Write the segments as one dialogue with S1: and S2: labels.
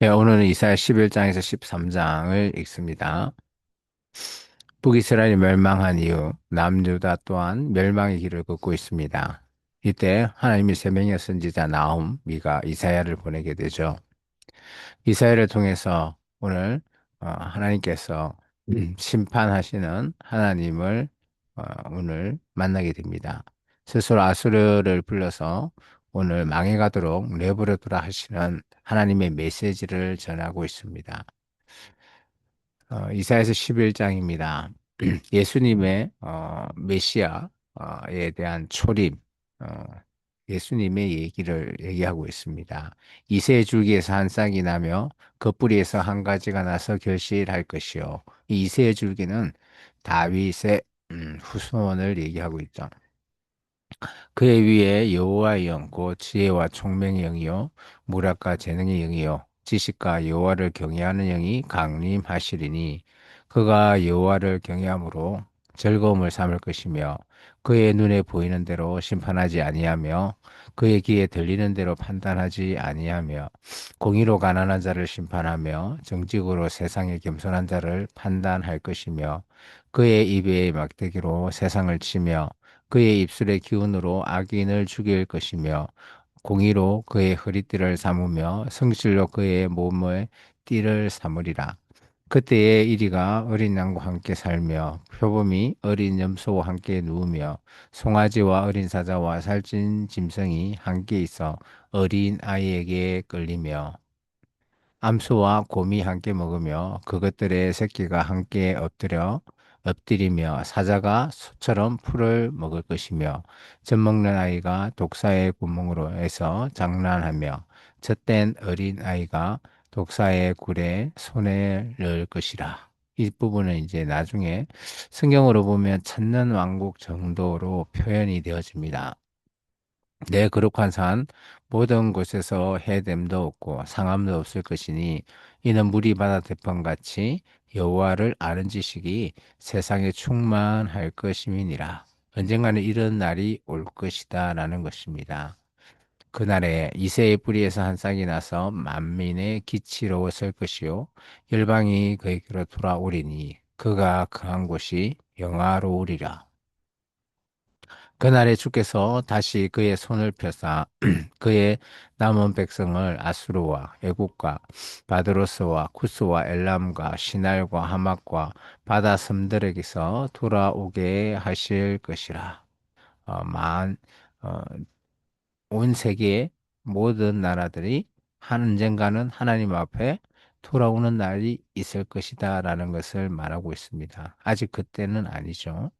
S1: 네, 오늘은 이사야 11장에서 13장을 읽습니다. 북이스라엘이 멸망한 이후 남유다 또한 멸망의 길을 걷고 있습니다. 이때 하나님이 세 명의 선지자 나훔미가 이사야를 보내게 되죠. 이사야를 통해서 오늘 하나님께서 심판하시는 하나님을 오늘 만나게 됩니다. 스스로 아수르를 불러서 오늘 망해가도록 내버려두라 하시는 하나님의 메시지를 전하고 있습니다. 이사야서 11장입니다. 예수님의 메시아에 대한 초림, 어, 예수님의 얘기를 얘기하고 있습니다. 이새 줄기에서 한 싹이 나며 그 뿌리에서 한 가지가 나서 결실할 것이요. 이 이새의 줄기는 다윗의 후손을 얘기하고 있죠. 그의 위에 여호와의 영, 곧 지혜와 총명의 영이요, 무락과 재능의 영이요, 지식과 여호와를 경외하는 영이 강림하시리니, 그가 여호와를 경외함으로 즐거움을 삼을 것이며, 그의 눈에 보이는 대로 심판하지 아니하며, 그의 귀에 들리는 대로 판단하지 아니하며, 공의로 가난한 자를 심판하며, 정직으로 세상에 겸손한 자를 판단할 것이며, 그의 입의 막대기로 세상을 치며, 그의 입술의 기운으로 악인을 죽일 것이며 공의로 그의 허리띠를 삼으며 성실로 그의 몸의 띠를 삼으리라. 그때에 이리가 어린 양과 함께 살며 표범이 어린 염소와 함께 누우며 송아지와 어린 사자와 살찐 짐승이 함께 있어 어린 아이에게 끌리며 암소와 곰이 함께 먹으며 그것들의 새끼가 함께 엎드리며 사자가 소처럼 풀을 먹을 것이며 젖먹는 아이가 독사의 구멍으로 해서 장난하며 젖된 어린 아이가 독사의 굴에 손에 넣을 것이라. 이 부분은 이제 나중에 성경으로 보면 천년 왕국 정도로 표현이 되어집니다. 내 거룩한 산 모든 곳에서 해됨도 없고 상함도 없을 것이니 이는 물이 바다 대평같이 여호와를 아는 지식이 세상에 충만할 것임이니라. 언젠가는 이런 날이 올 것이다라는 것입니다. 그날에 이새의 뿌리에서 한 싹이 나서 만민의 기치로 설 것이요 열방이 그에게로 돌아오리니 그가 거한 곳이 영화로우리라. 그날에 주께서 다시 그의 손을 펴사 그의 남은 백성을 아수르와 애국과 바드로스와 쿠스와 엘람과 시날과 하맛과 바다 섬들에게서 돌아오게 하실 것이라. 어, 만, 어, 온 세계의 모든 나라들이 한 언젠가는 하나님 앞에 돌아오는 날이 있을 것이다라는 것을 말하고 있습니다. 아직 그때는 아니죠.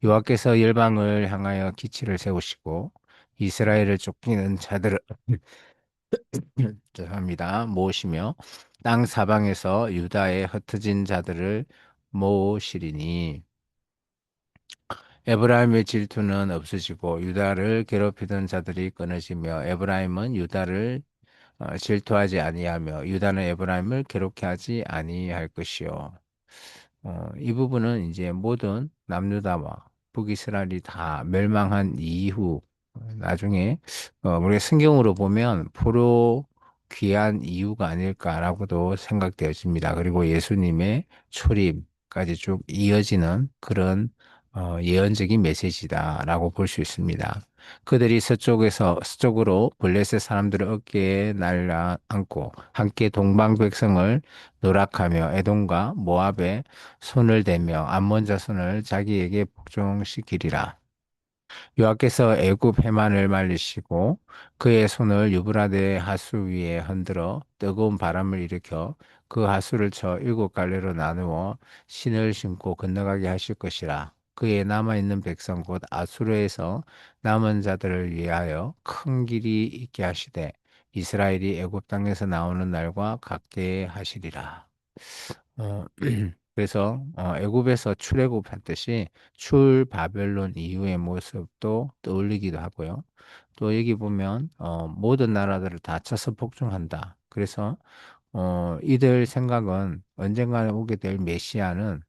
S1: 여호와께서 열방을 향하여 기치를 세우시고 이스라엘을 쫓기는 자들을 죄송합니다. 모으시며 땅 사방에서 유다의 흩어진 자들을 모으시리니 에브라임의 질투는 없어지고 유다를 괴롭히던 자들이 끊어지며 에브라임은 유다를 질투하지 아니하며 유다는 에브라임을 괴롭게 하지 아니할 것이요. 이 부분은 이제 모든 남유다와 북이스라엘이 다 멸망한 이후 나중에 우리가 성경으로 보면 포로 귀한 이유가 아닐까라고도 생각되어집니다. 그리고 예수님의 초림까지 쭉 이어지는 그런 예언적인 메시지다라고 볼 수 있습니다. 그들이 서쪽으로 블레셋 사람들을 어깨에 날라 안고 함께 동방 백성을 노락하며 에돔과 모압에 손을 대며 암몬 자손을 자기에게 복종시키리라. 여호와께서 애굽 해만을 말리시고 그의 손을 유브라데 하수 위에 흔들어 뜨거운 바람을 일으켜 그 하수를 쳐 일곱 갈래로 나누어 신을 심고 건너가게 하실 것이라. 그의 남아있는 백성 곧 아수르에서 남은 자들을 위하여 큰 길이 있게 하시되 이스라엘이 애굽 땅에서 나오는 날과 같게 하시리라. 어, 그래서 애굽에서 출애굽했듯이 출 바벨론 이후의 모습도 떠올리기도 하고요. 또 여기 보면 모든 나라들을 다 쳐서 복종한다. 그래서 이들 생각은 언젠가는 오게 될 메시아는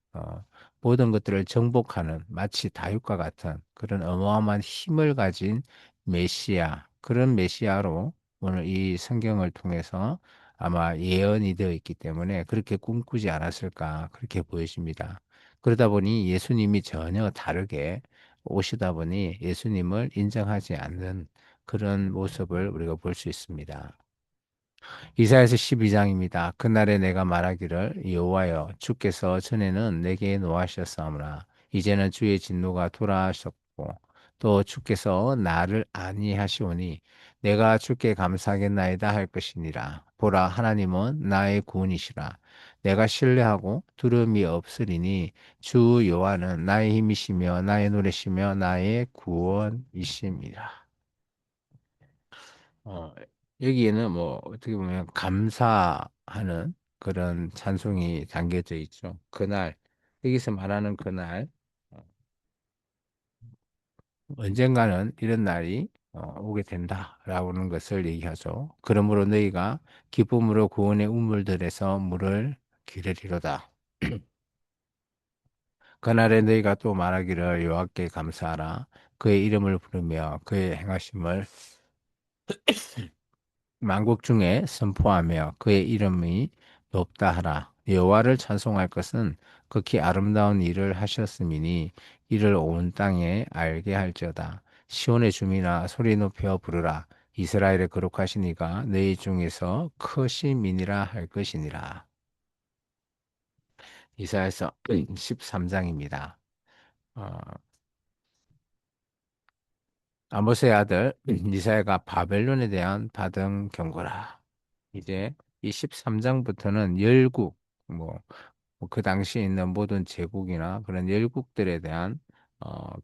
S1: 모든 것들을 정복하는 마치 다윗과 같은 그런 어마어마한 힘을 가진 메시아, 그런 메시아로 오늘 이 성경을 통해서 아마 예언이 되어 있기 때문에 그렇게 꿈꾸지 않았을까 그렇게 보여집니다. 그러다 보니 예수님이 전혀 다르게 오시다 보니 예수님을 인정하지 않는 그런 모습을 우리가 볼 수 있습니다. 이사야서 12장입니다. 그날에 내가 말하기를 여호와여 주께서 전에는 내게 노하셨사오나 이제는 주의 진노가 돌아하셨고 또 주께서 나를 안위하시오니 내가 주께 감사하겠나이다 할 것이니라. 보라 하나님은 나의 구원이시라. 내가 신뢰하고 두려움이 없으리니 주 여호와는 나의 힘이시며 나의 노래시며 나의 구원이십니다. 어, 여기에는 뭐 어떻게 보면 감사하는 그런 찬송이 담겨져 있죠. 그날, 여기서 말하는 그날, 어, 언젠가는 이런 날이 오게 된다라는 것을 얘기하죠. 그러므로 너희가 기쁨으로 구원의 우물들에서 물을 기르리로다. 그날에 너희가 또 말하기를 여호와께 감사하라. 그의 이름을 부르며 그의 행하심을 만국 중에 선포하며 그의 이름이 높다 하라. 여호와를 찬송할 것은 극히 아름다운 일을 하셨음이니 이를 온 땅에 알게 할지어다. 시온의 주민아 소리 높여 부르라. 이스라엘의 거룩하신 이가 너희 중에서 크심이니라 할 것이니라. 이사야서 13장입니다. 아모스의 아들 이사야가 바벨론에 대한 받은 경고라. 이제 이 13장부터는 열국, 뭐, 그 당시에 있는 모든 제국이나 그런 열국들에 대한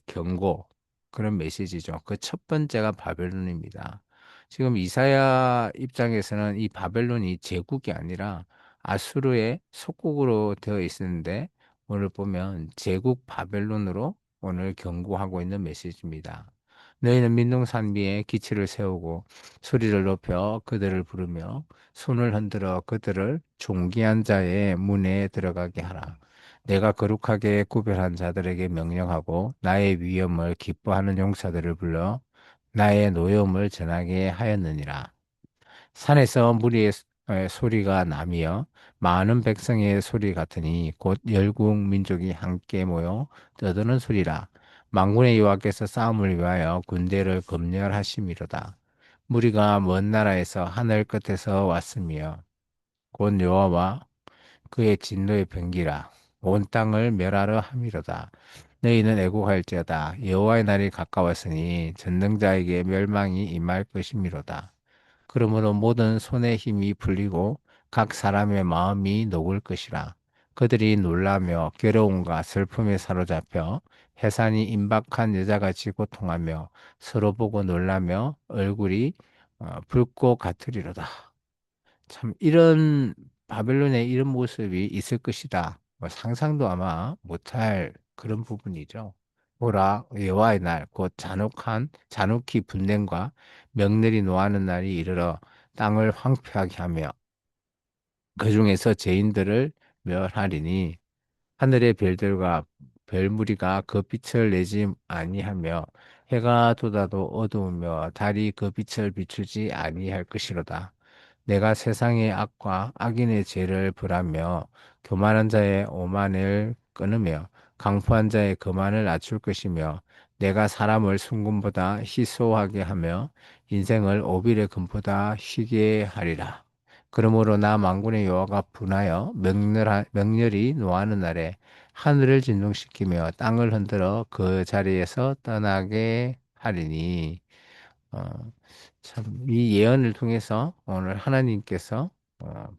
S1: 경고, 그런 메시지죠. 그 첫 번째가 바벨론입니다. 지금 이사야 입장에서는 이 바벨론이 제국이 아니라 아수르의 속국으로 되어 있었는데 오늘 보면 제국 바벨론으로 오늘 경고하고 있는 메시지입니다. 너희는 민둥산 위에 기치를 세우고 소리를 높여 그들을 부르며 손을 흔들어 그들을 존귀한 자의 문에 들어가게 하라. 내가 거룩하게 구별한 자들에게 명령하고 나의 위엄을 기뻐하는 용사들을 불러 나의 노여움을 전하게 하였느니라. 산에서 무리의 소리가 나며 많은 백성의 소리 같으니 곧 열국 민족이 함께 모여 떠드는 소리라. 만군의 여호와께서 싸움을 위하여 군대를 검열하심이로다. 무리가 먼 나라에서 하늘 끝에서 왔으며 곧 여호와와 그의 진노의 병기라. 온 땅을 멸하려 함이로다. 너희는 애곡할지어다. 여호와의 날이 가까웠으니 전능자에게 멸망이 임할 것이미로다. 그러므로 모든 손의 힘이 풀리고 각 사람의 마음이 녹을 것이라. 그들이 놀라며 괴로움과 슬픔에 사로잡혀 해산이 임박한 여자같이 고통하며 서로 보고 놀라며 얼굴이 붉고 같으리로다. 참 이런 바벨론의 이런 모습이 있을 것이다. 뭐 상상도 아마 못할 그런 부분이죠. 보라 여호와의 날 곧 잔혹한 잔혹히 분냄과 명렬히 노하는 날이 이르러 땅을 황폐하게 하며 그 중에서 죄인들을 멸하리니 하늘의 별들과 별무리가 그 빛을 내지 아니하며 해가 돋아도 어두우며 달이 그 빛을 비추지 아니할 것이로다. 내가 세상의 악과 악인의 죄를 벌하며 교만한 자의 오만을 끊으며 강포한 자의 거만을 낮출 것이며 내가 사람을 순금보다 희소하게 하며 인생을 오빌의 금보다 희게 하리라. 그러므로 나 만군의 여호와가 분하여 명렬히 노하는 날에 하늘을 진동시키며 땅을 흔들어 그 자리에서 떠나게 하리니 어, 참, 이 예언을 통해서 오늘 하나님께서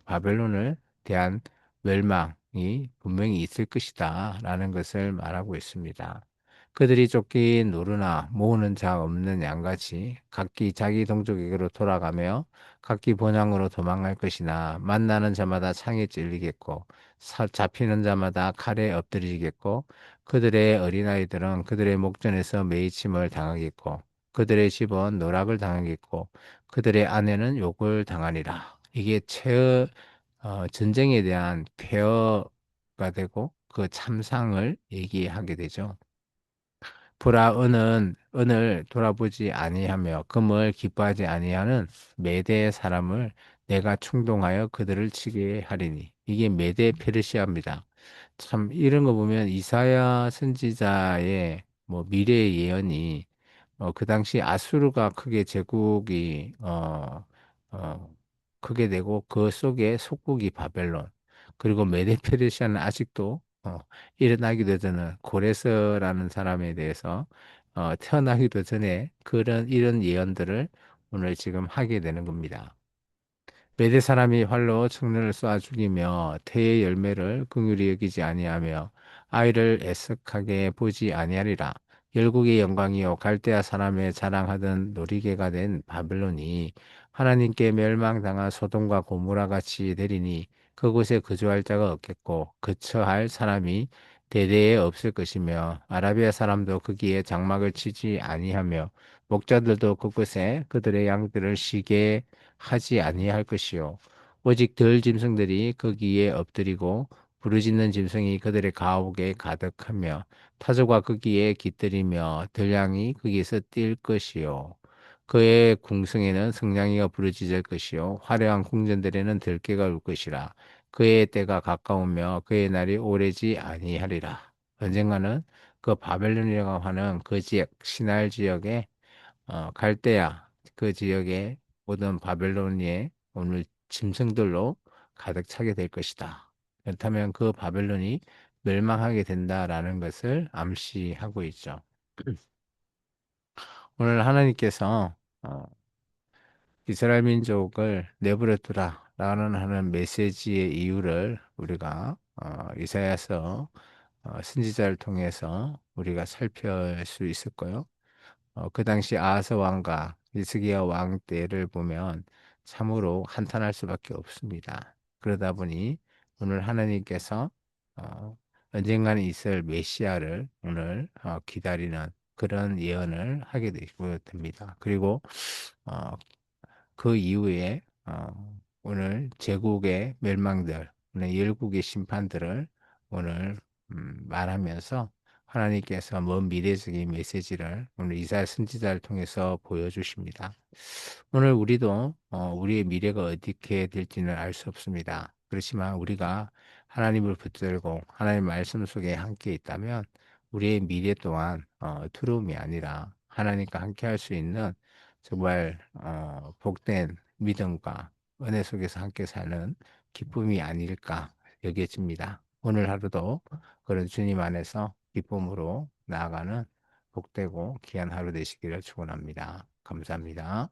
S1: 바벨론을 대한 멸망이 분명히 있을 것이다 라는 것을 말하고 있습니다. 그들이 쫓긴 노르나 모으는 자 없는 양같이 각기 자기 동족에게로 돌아가며 각기 본향으로 도망갈 것이나 만나는 자마다 창에 찔리겠고 잡히는 자마다 칼에 엎드리겠고 그들의 어린아이들은 그들의 목전에서 매이침을 당하겠고 그들의 집은 노락을 당하겠고 그들의 아내는 욕을 당하리라. 이게 전쟁에 대한 폐허가 되고 그 참상을 얘기하게 되죠. 보라 은을 돌아보지 아니하며 금을 기뻐하지 아니하는 메대의 사람을 내가 충동하여 그들을 치게 하리니. 이게 메데 페르시아입니다. 참 이런 거 보면 이사야 선지자의 뭐 미래의 예언이 그 당시 아수르가 크게 제국이 어, 크게 되고 그 속에 속국이 바벨론 그리고 메데 페르시아는 아직도 일어나기도 전에 고레스라는 사람에 대해서 태어나기도 전에 그런 이런 예언들을 오늘 지금 하게 되는 겁니다. 메대 사람이 활로 청년을 쏴 죽이며 태의 열매를 긍휼히 여기지 아니하며 아이를 애석하게 보지 아니하리라. 열국의 영광이요 갈대아 사람의 자랑하던 놀이개가 된 바벨론이 하나님께 멸망당한 소돔과 고모라 같이 되리니 그곳에 거주할 자가 없겠고 거처할 사람이 대대에 없을 것이며 아라비아 사람도 거기에 장막을 치지 아니하며 목자들도 그곳에 그들의 양들을 쉬게 하지 아니할 것이요 오직 들 짐승들이 거기에 엎드리고 부르짖는 짐승이 그들의 가옥에 가득하며 타조가 거기에 깃들이며 들량이 거기에서 뛸 것이요 그의 궁성에는 성냥이가 부르짖을 것이요 화려한 궁전들에는 들깨가 울 것이라 그의 때가 가까우며 그의 날이 오래지 아니하리라 언젠가는 그 바벨론이라고 하는 그 지역 시날 지역에 갈대아 그 지역의 모든 바벨론의 오늘 짐승들로 가득 차게 될 것이다. 그렇다면 그 바벨론이 멸망하게 된다라는 것을 암시하고 있죠. 오늘 하나님께서 이스라엘 민족을 내버려 두라라는 하는 메시지의 이유를 우리가 이사야서 선지자를 통해서 우리가 살펴볼 수 있을 거요. 그 당시 아하스 왕과 히스기야 왕 때를 보면 참으로 한탄할 수밖에 없습니다. 그러다 보니 오늘 하나님께서 어, 언젠가는 있을 메시아를 오늘 기다리는 그런 예언을 하게 되고 됩니다. 그리고 어, 그 이후에 오늘 제국의 멸망들, 오늘 열국의 심판들을 오늘 말하면서 하나님께서 먼 미래적인 메시지를 오늘 이사야 선지자를 통해서 보여주십니다. 오늘 우리도 우리의 미래가 어떻게 될지는 알 수 없습니다. 그렇지만 우리가 하나님을 붙들고 하나님 말씀 속에 함께 있다면 우리의 미래 또한 두려움이 아니라 하나님과 함께 할 수 있는 정말 복된 믿음과 은혜 속에서 함께 사는 기쁨이 아닐까 여겨집니다. 오늘 하루도 그런 주님 안에서 기쁨으로 나아가는 복되고 귀한 하루 되시기를 축원합니다. 감사합니다.